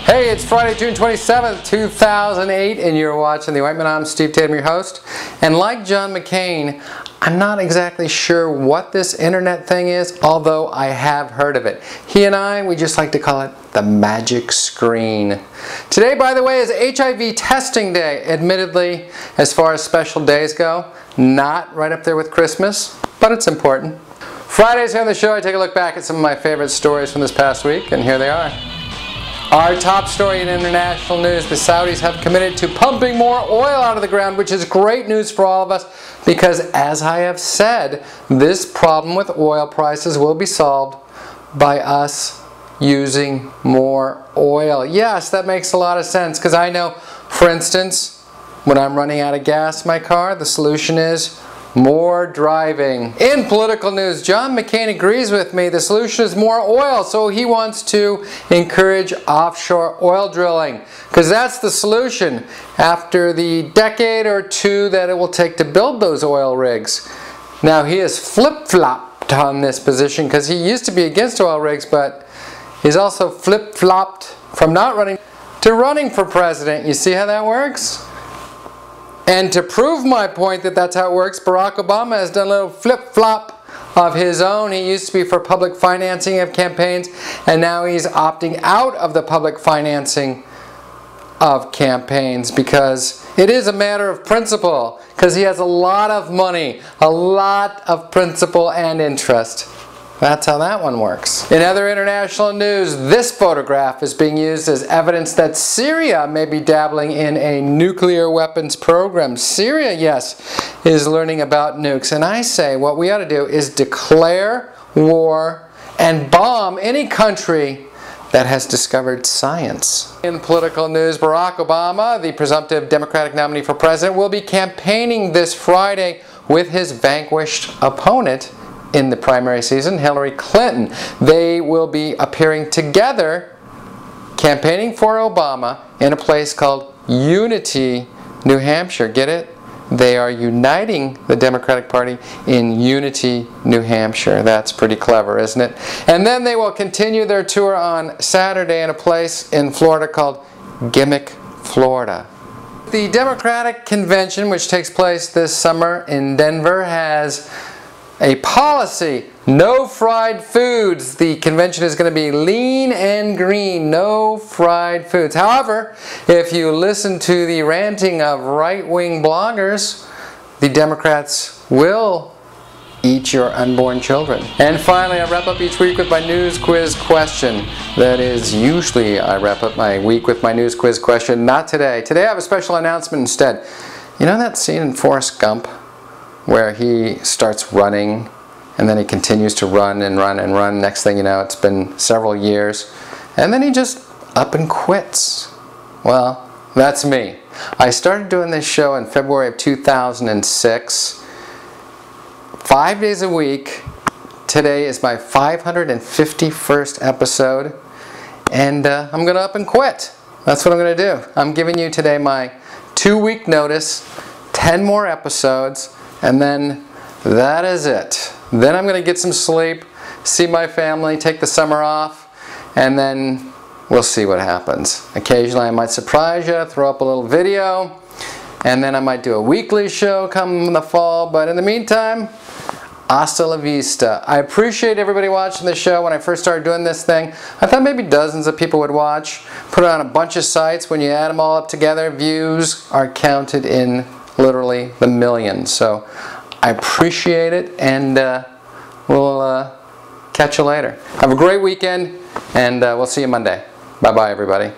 Hey, it's Friday, June 27th, 2008, and you're watching The Ointment. I'm Steve Tatham, your host. And like John McCain, I'm not exactly sure what this internet thing is, although I have heard of it. He and I, we just like to call it the magic screen. Today, by the way, is HIV testing day. Admittedly, as far as special days go, not right up there with Christmas, but it's important. Fridays here on the show, I take a look back at some of my favorite stories from this past week, and here they are. Our top story in international news: the Saudis have committed to pumping more oil out of the ground, which is great news for all of us because, as I have said, this problem with oil prices will be solved by us using more oil. Yes, that makes a lot of sense because I know, for instance, when I'm running out of gas in my car, the solution is more driving. In political news, John McCain agrees with me. The solution is more oil, so he wants to encourage offshore oil drilling because that's the solution after the decade or two that it will take to build those oil rigs. Now, he has flip-flopped on this position because he used to be against oil rigs, but he's also flip-flopped from not running to running for president. You see how that works? And to prove my point that that's how it works, Barack Obama has done a little flip-flop of his own. He used to be for public financing of campaigns, and now he's opting out of the public financing of campaigns because it is a matter of principle, because he has a lot of money, a lot of principle and interest. That's how that one works. In other international news, this photograph is being used as evidence that Syria may be dabbling in a nuclear weapons program. Syria, yes, is learning about nukes. And I say what we ought to do is declare war and bomb any country that has discovered science. In political news, Barack Obama, the presumptive Democratic nominee for president, will be campaigning this Friday with his vanquished opponent in the primary season, Hillary Clinton. They will be appearing together, campaigning for Obama in a place called Unity, New Hampshire. Get it? They are uniting the Democratic Party in Unity, New Hampshire. That's pretty clever, isn't it? And then they will continue their tour on Saturday in a place in Florida called Gimmick, Florida. The Democratic Convention, which takes place this summer in Denver, has a policy: no fried foods. The convention is going to be lean and green, no fried foods. However, if you listen to the ranting of right-wing bloggers, the Democrats will eat your unborn children. And finally, I wrap up each week with my news quiz question. That is, usually I wrap up my week with my news quiz question. Not today. Today I have a special announcement instead. You know that scene in Forrest Gump where he starts running and then he continues to run and run and run? Next thing you know, it's been several years, and then he just up and quits. Well, that's me. I started doing this show in February of 2006, 5 days a week. Today is my 551st episode, and I'm going to up and quit. That's what I'm going to do. I'm giving you today my 2-week notice, 10 more episodes, and then that is it. Then I'm going to get some sleep, see my family, take the summer off, and then we'll see what happens. Occasionally I might surprise you, throw up a little video, and then I might do a weekly show come the fall. But in the meantime, hasta la vista. I appreciate everybody watching the show. When I first started doing this thing, I thought maybe dozens of people would watch. Put it on a bunch of sites. When you add them all up together, views are counted in literally the millions. So I appreciate it, and we'll catch you later. Have a great weekend, and we'll see you Monday. Bye-bye, everybody.